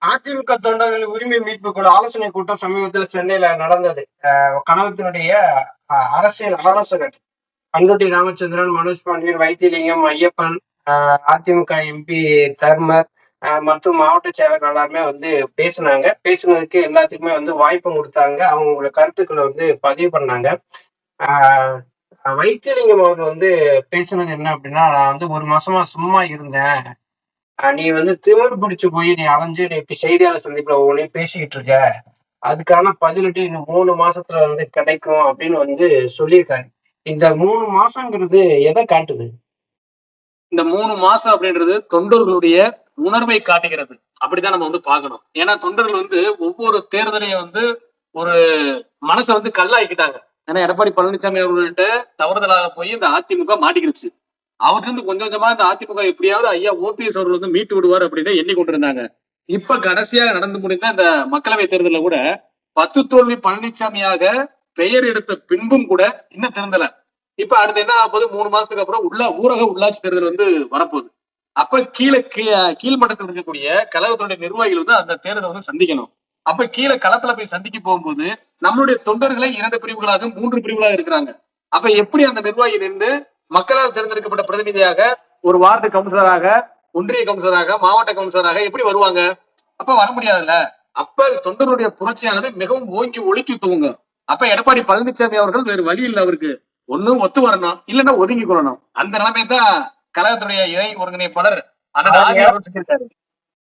அதிமுக தொண்டர்கள் உரிமை மீட்பு குழு ஆலோசனை கூட்டம் சமீபத்தில் சென்னையில நடந்தது. கழகத்தினுடைய அரசியல் ஆலோசகர் பண்ருட்டி ராமச்சந்திரன், மனோஜ் பாண்டியன், வைத்திலிங்கம், ஐயப்பன், அதிமுக எம்பி தர்மர் மற்றும் மாவட்ட செயலர் எல்லாருமே வந்து பேசினாங்க. பேசுனதுக்கு எல்லாத்துக்குமே வந்து வாய்ப்பு கொடுத்தாங்க. அவங்களோட கருத்துக்களை வந்து பதிவு பண்ணாங்க. ஆஹ் வைத்திலிங்கம் அவர் வந்து பேசுனது என்ன அப்படின்னா, நான் வந்து ஒரு மாசமா சும்மா இருந்தேன். நீ வந்து திமிரு பிடிச்சு போய் நீ அலைஞ்சு நீ இப்ப செய்தியாளர் சந்திப்புல ஒவ்வொன்றையும் பேசிக்கிட்டு இருக்க. அதுக்கான பதிலடி இன்னும் 3 மாசத்துல வந்து கிடைக்கும் அப்படின்னு வந்து சொல்லியிருக்காரு. இந்த 3 மாசங்கிறது எதை காட்டுது? இந்த 3 மாசம் அப்படின்றது தொண்டர்களுடைய உணர்வை காட்டுகிறது. அப்படிதான் நம்ம வந்து பார்க்கணும். ஏன்னா தொண்டர்கள் வந்து ஒவ்வொரு தேர்தலையும் வந்து ஒரு மனசை வந்து கல்லாக்கிட்டாங்க. ஏன்னா எடப்பாடி பழனிசாமி அவர்கள்ட்ட தவறுதலாக போய் இந்த அதிமுக மாட்டிக்கிடுச்சு. அவர்கிட்ட இருந்து கொஞ்சம் கொஞ்சமா இந்த அதிமுக எப்படியாவது ஐயா ஓபிஎஸ் அவர்கள் வந்து மீட்டு விடுவார் அப்படின்னு எண்ணிக்கொண்டிருந்தாங்க. இப்ப கடைசியாக நடந்து முடிந்த இந்த மக்களவை தேர்தலில் கூட 10 தோல்வி பழனிசாமியாக பெயர் எடுத்த பின்பும் கூட இன்னும் திருந்தல. இப்ப அடுத்து என்ன ஆகுது? 3 மாசத்துக்கு அப்புறம் ஊரக உள்ளாட்சி தேர்தல் வந்து வரப்போகுது. அப்ப கீழ்மட்டத்தில் இருக்கக்கூடிய கழகத்துடைய நிர்வாகிகள் வந்து அந்த தேர்தலை வந்து சந்திக்கணும். அப்ப கீழே களத்துல போய் சந்திக்க போகும்போது நம்மளுடைய தொண்டர்களை 2 பிரிவுகளாக 3 பிரிவுகளாக இருக்கிறாங்க. அப்ப எப்படி அந்த நிர்வாகி நின்று மக்களால் தேர்ந்தெடுக்கப்பட்ட பிரதிநிதியாக ஒரு வார்டு கவுன்சிலராக, ஒன்றிய கவுன்சிலராக, மாவட்ட கவுன்சிலராக எப்படி வருவாங்க? அப்ப வர முடியாதுல்ல. அப்ப தொண்டருடைய புரட்சியானது மிகவும் ஓங்கி ஒழுக்கி துவங்கும். அப்ப எடப்பாடி பழனிசாமி அவர்கள் வேறு வழி இல்லை, அவருக்கு ஒண்ணு ஒத்து வரணும், இல்லைன்னா ஒதுங்கி கொள்ளணும். அந்த நிலைமை தான் கழகத்துடைய இணை ஒருங்கிணைப்பாளர் சொல்லியிருக்காரு.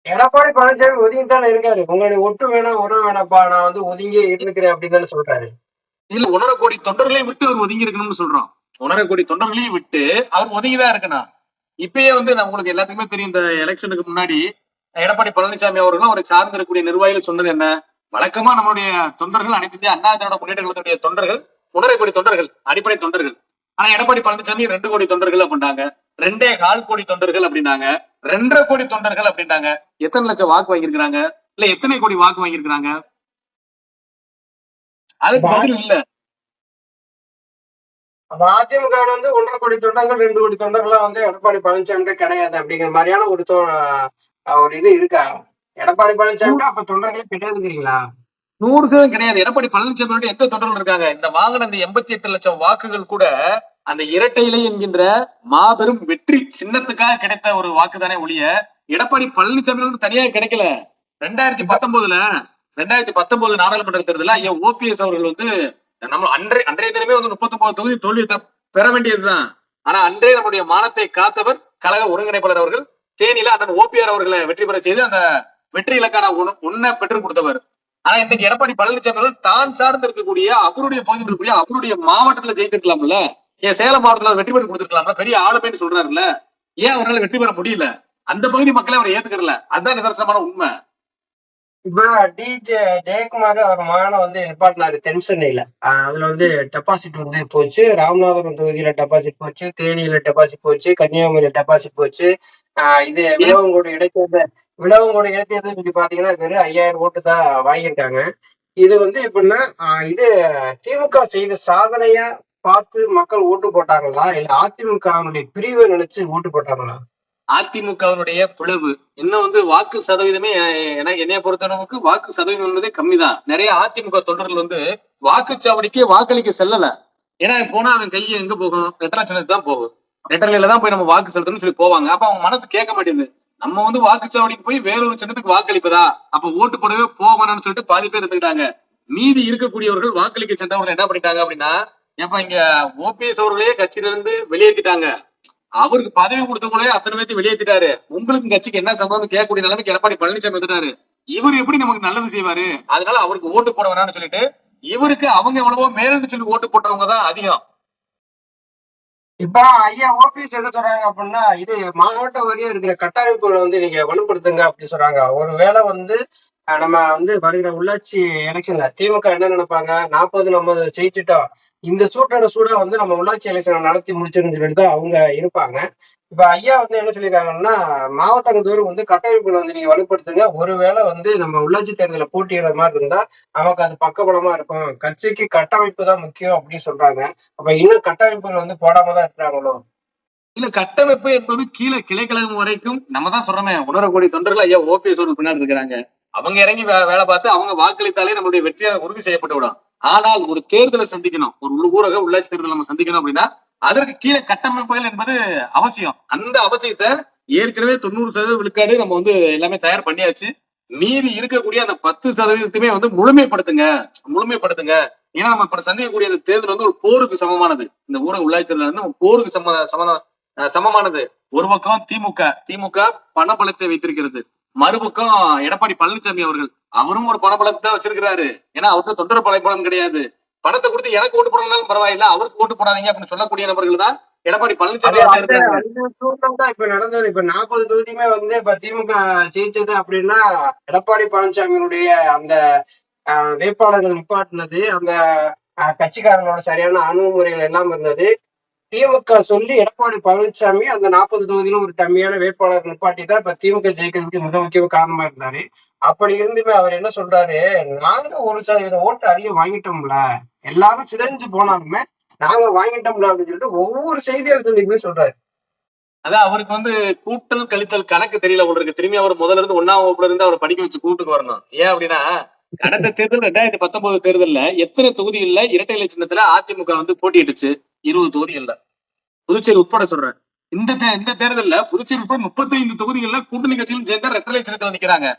எடப்பாடி பழனிசாமி ஒதுங்கித்தானே இருக்காரு. உங்களுடைய ஒட்டு வேணாம், உறவு வேணாப்பா, நான் வந்து ஒதுங்கியே இருந்துக்கிறேன் அப்படின்னு தானே சொல்றாரு. இல்ல, 1.5 கோடி தொண்டர்களையும் விட்டு அவர் ஒதுங்கி இருக்கணும்னு சொல்றோம். 1.5 கோடி தொண்டர்களையும் விட்டு அவர் ஒதுங்கிதான் இருக்கணும். இப்பயே வந்து உங்களுக்கு எல்லாத்துக்குமே தெரியும், இந்த எலெக்ஷனுக்கு முன்னாடி எடப்பாடி பழனிசாமி அவர்களும் அவரை சார்ந்து இருக்கக்கூடிய நிர்வாகிகள் சொன்னது என்ன? வழக்கமா நம்மளுடைய தொண்டர்கள், அனைத்து இந்திய அண்ணா திராவிட முன்னேற்ற கழகத்துடைய தொண்டர்கள் 1.5 கோடி தொண்டர்கள், அடிப்படை தொண்டர்கள். ஆனா எடப்பாடி பழனிசாமி 2 கோடி தொண்டர்கள் அப்படின்னாங்க, 2.25 கோடி தொண்டர்கள் அப்படின்னாங்க, 2.5 கோடி தொண்டர்கள் அப்படின்னாங்க. எத்தனை லட்சம் வாக்கு வாங்கியிருக்கிறாங்க? இல்ல எத்தனை கோடி வாக்கு வாங்கியிருக்கிறாங்க? அதுக்கு பதில் இல்ல. அப்ப அதிமுக வந்து 1.5 கோடி தொண்டர்கள், 2 கோடி தொண்டர்கள்லாம் வந்து எடப்பாடி பழனிசாமி கிடையாது அப்படிங்கிற மாதிரியான ஒரு இது இருக்கா? எடப்பாடி பழனிசாமி அப்ப தொண்டர்களே கிடையாதுங்கிறீங்களா? 100% கிடையாது. எடப்பாடி பழனிசாமி எந்த தொண்டர்கள் இருக்காங்க? இந்த வாங்கின அந்த 88 லட்சம் வாக்குகள் கூட அந்த இரட்டை இலை என்கின்ற மாபெரும் வெற்றி சின்னத்துக்காக கிடைத்த ஒரு வாக்குதானே ஒழிய எடப்பாடி பழனிசாமி தனியாக கிடைக்கல. 2019 நாடாளுமன்ற தேர்தலில் ஐயா ஓபிஎஸ் அவர்கள் வந்து நம்ம அன்றைய தினமே வந்து 39 தொகுதி தோல்வி பெற வேண்டியதுதான். ஆனா அன்றே நம்முடைய மானத்தை காத்தவர் கழக ஒருங்கிணைப்பாளர் அவர்கள் தேனியில அண்ணன் ஓபிஆர் அவர்களை வெற்றி பெற செய்து அந்த வெற்றி இலக்கான ஒன்ன பெற்றுக் கொடுத்தவர். ஆனா இன்னைக்கு எடப்பாடி பழனிசாமி அவர்கள் தான் சார்ந்து இருக்கக்கூடிய அவருடைய பகுதியில் இருக்கக்கூடிய அவருடைய மாவட்டத்துல ஜெயிச்சிருக்கலாம்ல, ஏன் சேலம் மாவட்டத்துல வெற்றி பெற்று கொடுத்திருக்கலாம்ல, பெரிய ஆளுமைன்னு சொல்றாருல்ல, ஏன் அவரால் வெற்றி பெற முடியல? அந்த பகுதி மக்களை அவர் ஏத்துக்கல. அதுதான் நிதர்சனமான உண்மை. இப்ப ஜெயக்குமார் அவர் மகனை வந்து நிப்பாட்டினாரு தென் சென்னையில. அதுல வந்து டெபாசிட் வந்து போச்சு. ராமநாதபுரம் தொகுதியில டெபாசிட் போச்சு, தேனியில டெபாசிட் போச்சு, கன்னியாகுமரியில டெபாசிட் போச்சு. இது விளவங்கோடு இடைத்தேர்தல் சொல்லி பாத்தீங்கன்னா வெறும் 5000 ஓட்டு தான் வாங்கியிருக்காங்க. இது வந்து எப்படின்னா, இது திமுக செய்த சாதனையா பார்த்து மக்கள் ஓட்டு போட்டாங்களா, இல்ல அதிமுக பிரிவை நினைச்சு ஓட்டு போட்டாங்களா? அதிமுகவினுடைய பிளவு இன்னும் வந்து வாக்கு சதவீதமே என்னைய பொறுத்தளவுக்கு வாக்கு சதவீதம் என்பதே கம்மிதான். நிறைய அதிமுக தொண்டர்கள் வந்து வாக்குச்சாவடிக்கு வாக்களிக்க செல்லல. ஏன்னா போனா அவன் கையை எங்க போகும்? ரெட்டலை சின்னத்துக்கு தான் போகும். ரெட்டலையில தான் போய் நம்ம வாக்கு செலுத்தணும்னு சொல்லி போவாங்க. அப்ப அவங்க மனசு கேட்க மாட்டேங்குது. நம்ம வந்து வாக்குச்சாவடிக்கு போய் வேறொரு சின்னத்துக்கு வாக்களிப்பதா, அப்ப ஓட்டு போடவே போவானு சொல்லிட்டு பாதி பேர் இருந்துக்கிட்டாங்க. மீதி இருக்கக்கூடியவர்கள் வாக்களிக்க சென்றவர்கள் என்ன பண்ணிட்டாங்க அப்படின்னா, ஏப்பா இங்க ஓபிஎஸ் அவர்களே கட்சியில இருந்து வெளியேற்றிட்டாங்க, அவருக்கு பதவி கொடுத்தவங்களே அத்தனை பேர்த்து வெளியேற்றிட்டாரு, உங்களுக்கு கட்சிக்கு என்ன சம்பவம் கேட்கக்கூடிய நிலைமைக்கு எடப்பாடி பழனிசாமி வந்துட்டாரு, இவர் எப்படி நமக்கு நல்லது செய்வாரு, அதனால அவருக்கு ஓட்டு போட வேணாம்னு சொல்லிட்டு இவருக்கு அவங்க எவ்வளவோ மேலுன்னு சொல்லி ஓட்டு போட்டவங்க தான் அதிகம். இப்ப ஐயா ஓபிஎஸ் என்ன சொல்றாங்க அப்படின்னா, இது மாவட்ட வாரியா இருக்கிற கட்டமைப்புகளை வந்து நீங்க வலுப்படுத்துங்க அப்படி சொல்றாங்க. ஒருவேளை வந்து நம்ம வந்து வருகிற உள்ளாட்சி எலெக்ஷன்ல திமுக என்ன நினைப்பாங்க, 40 ஜெயிச்சுட்டோம், இந்த சூடா வந்து நம்ம உள்ளாட்சி எலெக்ஷன் நடத்தி முடிச்சிருந்து சொல்லிட்டு தான் அவங்க இருப்பாங்க. இப்ப ஐயா வந்து என்ன சொல்லியிருக்காங்கன்னா, மாவட்டங்கள் தோறும் வந்து கட்டமைப்புகளை வந்து நீங்க வலுப்படுத்துங்க. ஒருவேளை வந்து நம்ம உள்ளாட்சி தேர்தலில் போட்டியிடுற மாதிரி இருந்தா நமக்கு அது பக்கபலமா இருக்கும். கட்சிக்கு கட்டமைப்பு தான் முக்கியம் அப்படின்னு சொல்றாங்க. அப்ப இன்னும் கட்டமைப்புகள் வந்து போடாம தான் இருக்கிறாங்களோ? இல்ல, கட்டமைப்பு என்பது கீழே கிளைக்கழகம் வரைக்கும் நம்ம தான் சொல்றோமே, 1.5 கோடி தொண்டர்கள் ஐயா ஓபிஎஸ் ஒரு பின்னாடி இருக்கிறாங்க. அவங்க இறங்கி வேலை பார்த்து அவங்க வாக்களித்தாலே நம்மளுடைய வெற்றியை உறுதி செய்யப்பட்டு விடும். ஆனால் ஒரு தேர்தலை சந்திக்கணும், ஒரு ஊரக உள்ளாட்சி தேர்தலை நம்ம சந்திக்கணும் அப்படின்னா அதற்கு கீழே கட்டமைப்புகள் என்பது அவசியம். அந்த அவசியத்தை ஏற்கனவே 90% விழுக்காடு நம்ம வந்து எல்லாமே தயார் பண்ணியாச்சு. மீதி இருக்கக்கூடிய அந்த 10%மே வந்து முழுமைப்படுத்துங்க. ஏன்னா நம்ம இப்ப சந்திக்கக்கூடிய அந்த தேர்தல் வந்து ஒரு போருக்கு சமமானது. இந்த ஊரக உள்ளாட்சி தேர்தல் வந்து போருக்கு சமமானது. ஒரு பக்கம் திமுக பணபலத்தை வைத்திருக்கிறது, மறுபக்கம் எடப்பாடி பழனிசாமி அவர்கள், அவரும் ஒரு பணபலத்தை வச்சிருக்கிறாரு. ஏன்னா அவருக்கு தொண்டர் பலம் கிடையாது. பணத்தை கொடுத்து எனக்கு ஓட்டு போடணும்னாலும் பரவாயில்ல, அவருக்கு ஓட்டு போடாதீங்க அப்படின்னு சொல்லக்கூடிய நபர்கள் தான் எடப்பாடி பழனிசாமி இப்ப நடந்தது. இப்ப 40 தொகுதியுமே வந்து இப்ப திமுக ஜெயிச்சது அப்படின்னா எடப்பாடி பழனிசாமியினுடைய அந்த வேட்பாளர்கள் நிப்பாட்டினது, அந்த கட்சிக்காரங்களோட சரியான அணுகுமுறைகள் எல்லாம் இருந்தது. திமுக சொல்லி எடப்பாடி பழனிசாமி அந்த 40 தொகுதியிலும் ஒரு கம்மியான வேட்பாளர் நிப்பாட்டி தான் இப்ப திமுக ஜெயிக்கிறதுக்கு மிக முக்கிய காரணமா இருந்தாரு. அப்படி இருந்துமே அவர் என்ன சொல்றாரு, நாங்க 1% ஓட்டு அதிகம் வாங்கிட்டோம்ல, எல்லாரும் சிதைஞ்சு போனாலுமே நாங்க வாங்கிட்டோம்ல அப்படின்னு சொல்லிட்டு ஒவ்வொரு செய்தியாளர் சந்திப்புமே சொல்றாரு. அதான் அவருக்கு வந்து கூட்டல் கழித்தல் கணக்கு தெரியல உங்களுக்கு. திரும்பி அவர் முதல்ல இருந்து 1ஆம் வகுப்புல இருந்து அவர் படிக்க வச்சு கூட்டுக்கு வரணும். ஏன் அப்படின்னா கடந்த தேர்தல் 2019 தேர்தல்ல எத்தனை தொகுதிகள்ல இரட்டை இலை சின்னத்துல அதிமுக வந்து போட்டியிட்டுச்சு? 20 தொகுதிகள்ல, புதுச்சேரி உட்பட சொல்றேன். இந்த தேர்தல்ல புதுச்சேரி உட்பட 35 தொகுதிகள்ல கூட்டணி கட்சிகளும் சேர்ந்தா இரட்டை இலை சின்னத்துல நிக்கிறாங்க.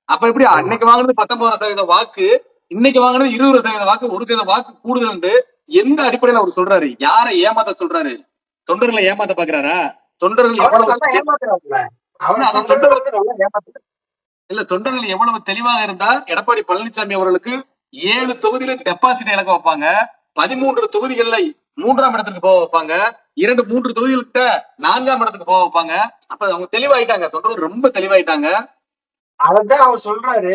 அப்ப எப்படி அன்னைக்கு வாங்கினது 19% வாக்கு, இன்னைக்கு வாங்கினது 20% வாக்கு, 1% வாக்கு கூடுதல் என்று எந்த அடிப்படையில அவர் சொல்றாரு? யாரை ஏமாத்த சொல்றாரு? தொண்டர்களை ஏமாத்த பாக்குறாரா? தொண்டர்கள் தொண்டர்கள் எவ்வளவு தெளிவாக இருந்தா எடப்பாடி பழனிசாமி அவர்களுக்கு 7 தொகுதியில டெபாசிட் இழக்க வைப்பாங்க, 13 தொகுதிகள்ல 3ஆம் இடத்துக்கு போக வைப்பாங்க, 3 தொகுதிகள்கிட்ட 4ஆம் இடத்துக்கு போக வைப்பாங்க. அப்ப அவங்க தெளிவாயிட்டாங்க, தொண்டர்கள் ரொம்ப தெளிவாயிட்டாங்க. அததான் அவர் சொல்றாரு.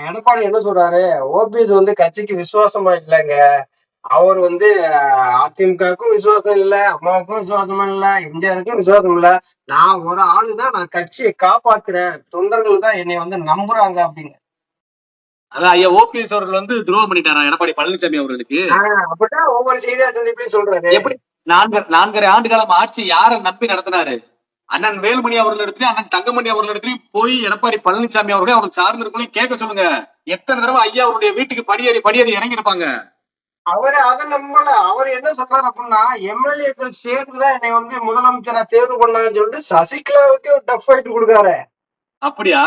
எடப்பாடி என்ன சொல்றாரு, ஓபிஎஸ் வந்து கட்சிக்கு விசுவாசமா இல்லைங்க, அவர் வந்து அதிமுகவுக்கும் விசுவாசம் இல்ல, அம்மாவுக்கும் விசுவாசமா இல்ல, எம்ஜிஆருக்கும் விசுவாசம் இல்ல, நான் ஒரு ஆளுதான், நான் கட்சியை காப்பாத்துறேன், தொண்டர்கள் தான் என்னை வந்து நம்புறாங்க அப்படின்னு. அதான் ஐயா ஓபிஎஸ் அவர்கள் வந்து துரோகம் பண்ணிட்டாரா எடப்பாடி பழனிசாமி அவர்களுக்கு? அப்படிதான் ஒவ்வொரு செய்தியாளர் சந்திப்பையும் சொல்றாரு. எப்படி 4.5 ஆண்டு காலம் ஆட்சி யாரை நம்பி நடத்தினாரு? அண்ணன் வேலுமணி அவர்களிடத்திலயும் அண்ணன் தங்கமணி அவர்களிடத்திலயும் போய் எடப்பாடி பழனிசாமி அவர்களே அவருக்கு சார்ந்திருக்கணும் கேட்க சொல்லுங்க. எத்தனை தடவை ஐயா அவருடைய வீட்டுக்கு படியேறி இறங்கி இருப்பாங்க. அவரு அதை நம்பல. அவர் என்ன சொல்றாரு அப்படின்னா, எம்எல்ஏக்கள் சேர்ந்துதான் என்னை வந்து முதலமைச்சரா தேர்வு பண்ணாங்கன்னு சொல்லிட்டு சசிகலாவுக்கு ஒரு டஃப் ஃபைட் கொடுக்குறாரு. அப்படியா?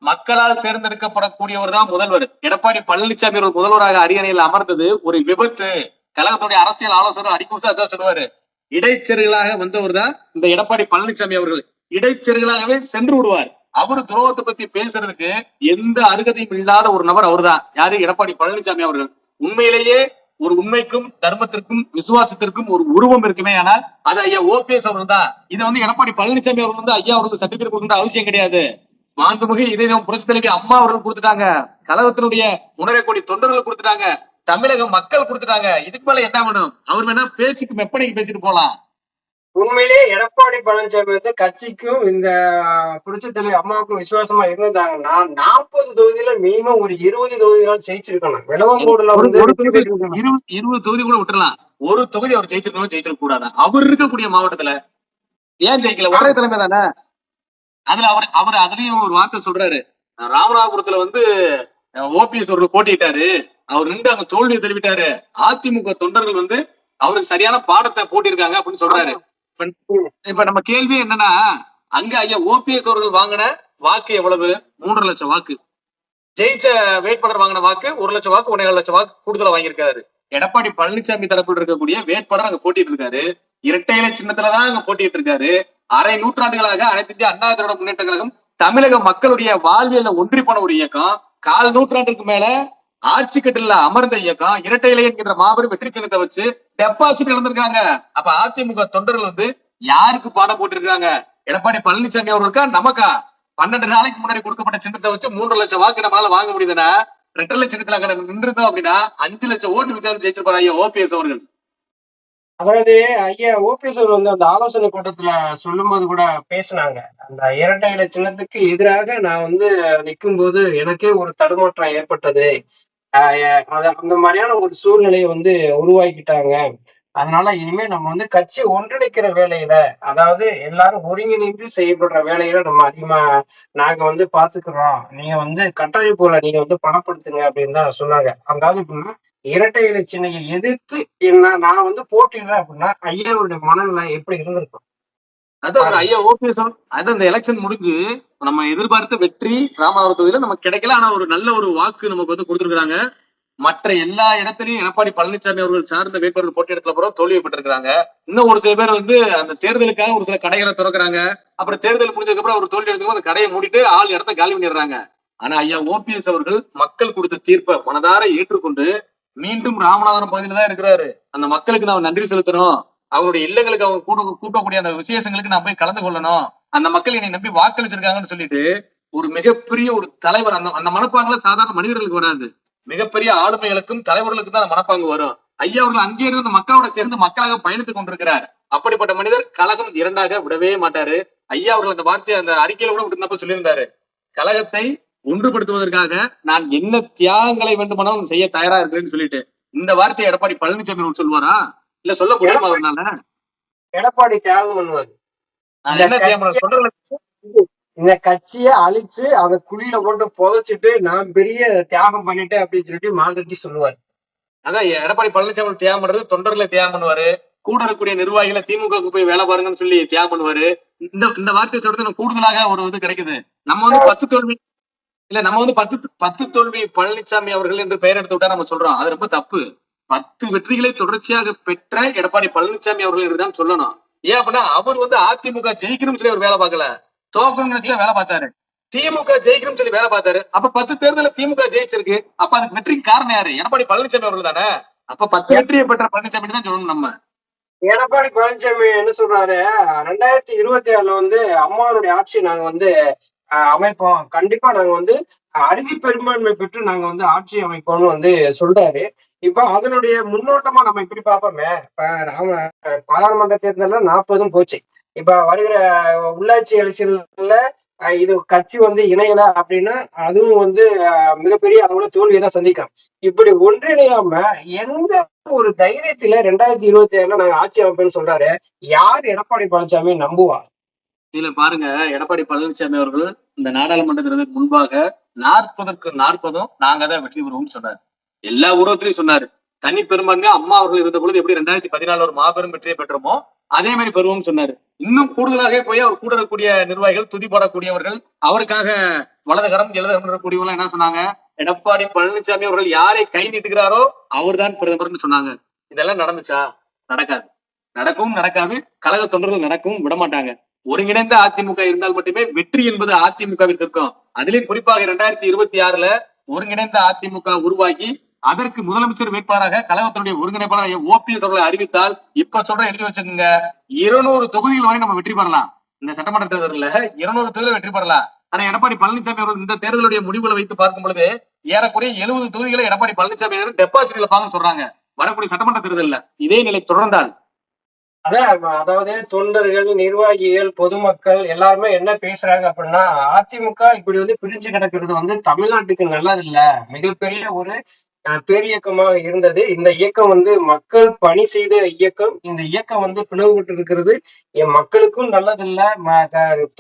மக்களால் தேர்ந்தெடுக்கப்படக்கூடியவர் தான் முதல்வர். எடப்பாடி பழனிசாமி அவர்கள் முதல்வராக அரியணையில் அமர்ந்தது ஒரு விபத்து. கழகத்துடைய அரசியல் ஆலோசகர் அடிக்குறிச்சு அதான் சொல்லுவாரு. இடைச்செருகளாக வந்தவர் தான் இந்த எடப்பாடி பழனிசாமி அவர்கள். இடைச்செருகளாகவே சென்று விடுவார். அவரு துரோகத்தை பத்தி பேசுறதுக்கு எந்த அருகதையும் இல்லாத ஒரு நபர் அவர்தான். யாரு? எடப்பாடி பழனிசாமி அவர்கள். உண்மையிலேயே ஒரு உண்மைக்கும் தர்மத்திற்கும் விசுவாசத்திற்கும் ஒரு உருவம் இருக்குமே, ஆனால் அது ஐயா ஓபிஎஸ் அவர்கள் தான். இதை வந்து எடப்பாடி பழனிசாமி அவர்கள் வந்து ஐயா அவர்களுக்கு சர்டிபிகேட் கொடுக்கிற அவசியம் கிடையாது. மாண்புமிகு இதயம் புரட்சி தலைவி அம்மா அவர்கள் கொடுத்துட்டாங்க, கழகத்தினுடைய உணரக்கூடிய தொண்டர்கள் கொடுத்துட்டாங்க, தமிழக மக்கள் கொடுத்துட்டாங்க. இதுக்கு மேல என்ன வேணும்? அவர் வேணா பேச்சுக்கு மெப்பனைக்கு பேசிட்டு போலாம். உண்மையிலேயே எடப்பாடி பழனிசாமி வந்து கட்சிக்கும் இந்த புரட்சி தலைவி அம்மாவுக்கும் விசுவாசமா இருந்தாங்கன்னா 40 தொகுதியில மினிமம் ஒரு 20 தொகுதிகள் ஜெயிச்சிருக்கணும். விளவங்கோடுல வந்து 20 தொகுதி கூட விட்டுறலாம். ஒரு தொகுதி அவர் ஜெயிச்சிருக்க கூடாது. அவர் இருக்கக்கூடிய மாவட்டத்துல ஏன் ஜெயிக்கல? ஒரே தலைமை தானே. அதுல அவர் அதுலயும் ஒரு வார்த்தை சொல்றாரு. ராமநாதபுரத்துல வந்து ஓபிஎஸ் அவர்கள் போட்டிட்டாரு, அவர் நின்று அங்க தோல்வியை தெரிவிட்டாரு, அதிமுக தொண்டர்கள் வந்து அவருக்கு சரியான பாடத்தை போட்டிருக்காங்க அப்படின்னு சொல்றாரு. இப்ப நம்ம கேள்வி என்னன்னா, அங்க ஐயா ஓபிஎஸ் அவர்கள் வாங்கின வாக்கு எவ்வளவு? 3.5 லட்சம் வாக்கு. ஜெயிச்ச வேட்பாளர் வாங்கின வாக்கு 1 லட்சம் வாக்கு, 1.5 லட்சம் வாக்கு கூடுதலா வாங்கியிருக்காரு. எடப்பாடி பழனிசாமி தரப்பில் இருக்கக்கூடிய வேட்பாளர் அங்க போட்டிட்டு இருக்காரு. இரட்டை இலை சின்னத்துலதான் அங்க போட்டிட்டு இருக்காரு. அரை நூற்றாண்டுகளாக அனைத்து இந்திய அண்ணா திராவிட முன்னேற்ற கழகம் தமிழக மக்களுடைய வாழ்வியல ஒன்றி போன ஒரு இயக்கம். 1/4 நூற்றாண்டுக்கு மேல ஆட்சி கட்டில அமர்ந்த இயக்கம். இரட்டை இலை என்கின்ற மாபெரும் வெற்றி சின்னத்தை வச்சு டெபாசிட் இழந்திருக்காங்க. அப்ப அதிமுக தொண்டர்கள் வந்து யாருக்கு பாடம் போட்டிருக்காங்க? எடப்பாடி பழனிசாமி அவர்களுக்கா நமக்கா? 12 நாளைக்கு முன்னாடி கொடுக்கப்பட்ட சின்னத்தை வச்சு 3 லட்சம் வாக்கு நம்மளால வாங்க முடியுதுன்னா, இரட்டை இலை சின்னத்துல நின்றுதோம் அப்படின்னா 5 லட்சம் ஓட்டு வித்தியாசம் ஜெயிச்சிருப்பாரு ஐயா ஓபிஎஸ் அவர்கள். அதாவது ஐயா ஓபிஎஸ் அவர் வந்து அந்த ஆலோசனை கூட்டத்துல சொல்லும் போது கூட பேசினாங்க, அந்த இரட்டை இலை சின்னத்துக்கு எதிராக நான் வந்து நிற்கும் போது எனக்கே ஒரு தடுமாற்றம் ஏற்பட்டது, அந்த மாதிரியான ஒரு சூழ்நிலையை வந்து உருவாக்கிட்டாங்க. அதனால இனிமே நம்ம வந்து கட்சி ஒன்றிணைக்கிற வேலையில, அதாவது எல்லாரும் ஒருங்கிணைந்து செய்யப்படுற வேலையில நம்ம அதிகமா நாங்க வந்து பாத்துக்கிறோம். நீங்க வந்து கட்டமைப்புல நீங்க வந்து பணப்படுத்துங்க அப்படின்னு தான் சொன்னாங்க. அதாவது எப்படின்னா, இரட்டை இலை சின்னையை எதிர்த்து என்ன நான் வந்து போட்டியிடுறேன் அப்படின்னா, ஐயாவுடைய மனநிலை எப்படி இருந்திருக்கும் அதான் ஒரு பாருங்க. ஐயா ஓபிஎஸ் அதான் இந்த எலெக்ஷன் முடிஞ்சு நம்ம எதிர்பார்த்த வெற்றி ராமநாதபுரம் தொகுதியில நமக்கு கிடைக்கல. ஆனா ஒரு நல்ல ஒரு வாக்கு நமக்கு வந்து கொடுத்திருக்காங்க. மற்ற எல்லா இடத்துலயும் எடப்பாடி பழனிசாமி அவர்கள் சார்ந்த வேட்பாளர் போட்டி இடத்துல பிறகு தோல்வி பெற்றிருக்காங்க. இன்னும் ஒரு சில பேர் வந்து அந்த தேர்தலுக்காக ஒரு சில கடைகளை திறக்கிறாங்க. அப்புறம் தேர்தல் முடிஞ்சதுக்கு அப்புறம் ஒரு தோல்வி எடுத்துக்கும் அந்த கடையை மூடிட்டு ஆள் இடத்த காலி பண்ணிடுறாங்க. ஆனா ஐயா ஓபிஎஸ் அவர்கள் மக்கள் கொடுத்த தீர்ப்பை மனதார ஏற்றுக்கொண்டு மீண்டும் ராமநாதபுரம் பகுதியில தான் இருக்கிறாரு. அந்த மக்களுக்கு நான் நன்றி செலுத்தணும். அவருடைய இல்லங்களுக்கு அவங்க கூட்டக்கூடிய அந்த விசேஷங்களுக்கு நான் போய் கலந்து கொள்ளணும். அந்த மக்கள் என்னை நம்பி வாக்களிச்சிருக்காங்கன்னு சொல்லிட்டு ஒரு மிகப்பெரிய ஒரு தலைவர் அந்த அந்த மனப்பாங்குல சாதாரண மனிதர்களுக்கு வராது. மிகப்பெரிய ஆளுமைகளுக்கும் தலைவர்களுக்கும் தான் அந்த மனப்பாங்கு வரும். ஐயா அவர்கள் அங்கே இருந்து மக்களோட சேர்ந்து மக்களாக பயணித்துக் கொண்டிருக்கிறார். அப்படிப்பட்ட மனிதர் கழகம் இரண்டாக விடவே மாட்டாரு. ஐயா அவர்கள் அந்த வார்த்தையை அந்த அறிக்கையில கூட விட்டுருந்தப்ப சொல்லியிருந்தாரு, கழகத்தை ஒன்றுபடுத்துவதற்காக நான் என்ன தியாகங்களை வேண்டுமானாலும் செய்ய தயாரா இருக்கிறேன்னு சொல்லிட்டு. இந்த வார்த்தையை எடப்பாடி பழனிசாமி அவர்கள் சொல்வாரா? இல்ல சொல்ல முடியுமா அவர்னால? எடப்பாடி தியாகம் பண்ணுவாரு. என்ன தியாகம் சொல்றது? இந்த கட்சியை அழிச்சு அதை குழியில போட்டு புதைச்சிட்டு நான் பெரிய தியாகம் பண்ணிட்டேன் அப்படின்னு சொல்லிட்டு மாதட்டி சொல்லுவாரு. அதான் எடப்பாடி பழனிசாமி தியாகம் பண்றது தொண்டர்களை தியாகம் பண்ணுவாரு. கூட இருக்கக்கூடிய நிர்வாகிகளை திமுகவுக்கு போய் வேலை பாருங்கன்னு சொல்லி தியாகம் பண்ணுவாரு. இந்த இந்த வார்த்தையை சொல்றது கூடுதலாக ஒரு இது கிடைக்குது. நம்ம வந்து 10 தோல்வி இல்ல நம்ம வந்து 10 தோல்வி பழனிசாமி அவர்கள் என்று பெயர் எடுத்து விட்டா நம்ம சொல்றோம். அது ரொம்ப தப்பு. 10 வெற்றிகளை தொடர்ச்சியாக பெற்ற எடப்பாடி பழனிசாமி அவர்கள் என்றுதான் சொல்லணும். ஏன் அப்படின்னா அவர் வந்து அதிமுக ஜெயிக்கணும்னு சொல்லி அவர் வேலை பார்க்கல, தோக்கணும்னு நினைச்சு வேலை பார்த்தாரு. திமுக ஜெயிக்கணும்னு சொல்லி வேலை பார்த்தாரு. அப்ப 10 தேர்தல திமுக ஜெயிச்சிருக்கு. அப்ப அதுக்கு வெற்றிக்கு காரணம் யாரு? எடப்பாடி பழனிசாமி அவர்கள் தானே. அப்ப 10 வெற்றியை பெற்ற பழனிசாமி தான் சொல்லணும் நம்ம. எடப்பாடி பழனிசாமி என்ன சொல்றாரு, 2026ல வந்து அம்மாவுடைய ஆட்சி நாங்க வந்து அமைப்போம். கண்டிப்பா நாங்க வந்து அறுதி பெரும்பான்மை பெற்று நாங்க வந்து ஆட்சி அமைப்போம்னு வந்து சொல்றாரு. இப்ப அதனுடைய முன்னோட்டமா நம்ம இப்படி பார்ப்போமே, இப்ப பாராளுமன்ற தேர்தல்ல 40 போச்சு. இப்ப வருகிற உள்ளாட்சி எலெக்ஷன்ல இது கட்சி வந்து இணையல அப்படின்னா அதுவும் வந்து மிகப்பெரிய அளவுல தோல்வியை தான் சந்திக்கும். இப்படி ஒன்றிணையாம எந்த ஒரு தைரியத்துல 2026ல நாங்க ஆட்சி அமைப்பேன்னு சொல்றாரு. யார் எடப்பாடி பழனிசாமி நம்புவா? இதுல பாருங்க, எடப்பாடி பழனிசாமி அவர்கள் இந்த நாடாளுமன்ற தேர்தலுக்கு முன்பாக 40க்கு 40 நாங்க தான் வெற்றி பெறுவோம்னு சொன்னாரு. எல்லா ஊடகத்திலையும் சொன்னாரு. தனி பெரும்பான்மையா அம்மா அவர்கள் இருந்த பொழுது எப்படி 2014 ஒரு மாபெரும் வெற்றியை பெற்றோமோ அதே மாதிரி பெறுவோம்னு சொன்னாரு. இன்னும் கூடுதலாக போய் அவர் கூட இருக்கக்கூடிய நிர்வாகிகள், துதிப்பாடக்கூடியவர்கள், அவருக்காக வலதுகரம் எழுதகரம் கூடியவர்கள் என்ன சொன்னாங்க, எடப்பாடி பழனிசாமி அவர்கள் யாரை கை நீட்டுகிறாரோ அவர்தான் பிரதமர்னு சொன்னாங்க. இதெல்லாம் நடந்துச்சா? நடக்காது. நடக்கவும் நடக்காது. கழக தொண்டர்கள் நடக்கவும் விட மாட்டாங்க. ஒருங்கிணைந்த அதிமுக இருந்தால் மட்டுமே வெற்றி என்பது அதிமுகவிற்கு இருக்கும். அதிலும் குறிப்பாக 2026ல ஒருங்கிணைந்த அதிமுக உருவாகி அதற்கு முதலமைச்சர் வேட்பாளராக கழகத்தினுடைய ஒருங்கிணைப்பாளர் ஓபிஎஸ் அவர்களை அறிவித்தால் இப்ப சொல்ற எழுதி வச்சுக்கோங்க, 200 தொகுதிகள் வரை நம்ம வெற்றி பெறலாம். இந்த சட்டமன்ற தேர்தலில் 200 தொகுதியில் வெற்றி பெறலாம். ஆனா எடப்பாடி பழனிசாமி அவர்கள் இந்த தேர்தலுடைய முடிவுகளை வைத்து பார்க்கும் பொழுது ஏறக்குறைய 70 தொகுதிகளை எடப்பாடி பழனிசாமி டெபாசிட் இழப்பாங்கன்னு சொல்றாங்க. வரக்கூடிய சட்டமன்ற தேர்தலில் இதே நிலை தொடர்ந்தால். அதாவது தொண்டர்கள், நிர்வாகிகள், பொதுமக்கள் எல்லாருமே என்ன பேசுறாங்க அப்படின்னா, அதிமுக இப்படி வந்து பிரிஞ்சு கிடக்கிறது வந்து தமிழ்நாட்டுக்கு நல்லது இல்ல. மிகப்பெரிய ஒரு பேரியக்கமாக இருந்தது. இந்த இயக்கம் வந்து மக்கள் பணி செய்த இயக்கம். இந்த இயக்கம் வந்து பிளவுபட்டு இருக்கிறது என் மக்களுக்கும் நல்லதில்ல,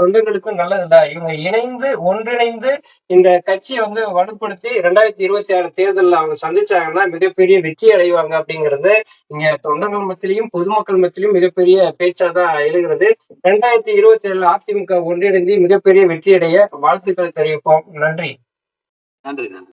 தொண்டர்களுக்கும் நல்லதில்ல. இவங்க ஒன்றிணைந்து இந்த கட்சியை வந்து வலுப்படுத்தி 2026 தேர்தலில் அவங்க சந்திச்சாங்கன்னா மிகப்பெரிய வெற்றி அடைவாங்க அப்படிங்கிறது இங்க தொண்டர்கள் மத்தியிலும் பொதுமக்கள் மத்தியிலும் மிகப்பெரிய பேச்சாதான் எழுகிறது. 2027 அதிமுக ஒன்றிணைந்து மிகப்பெரிய வெற்றி அடைய வாழ்த்துக்கள் தெரிவிப்போம். நன்றி. நன்றி.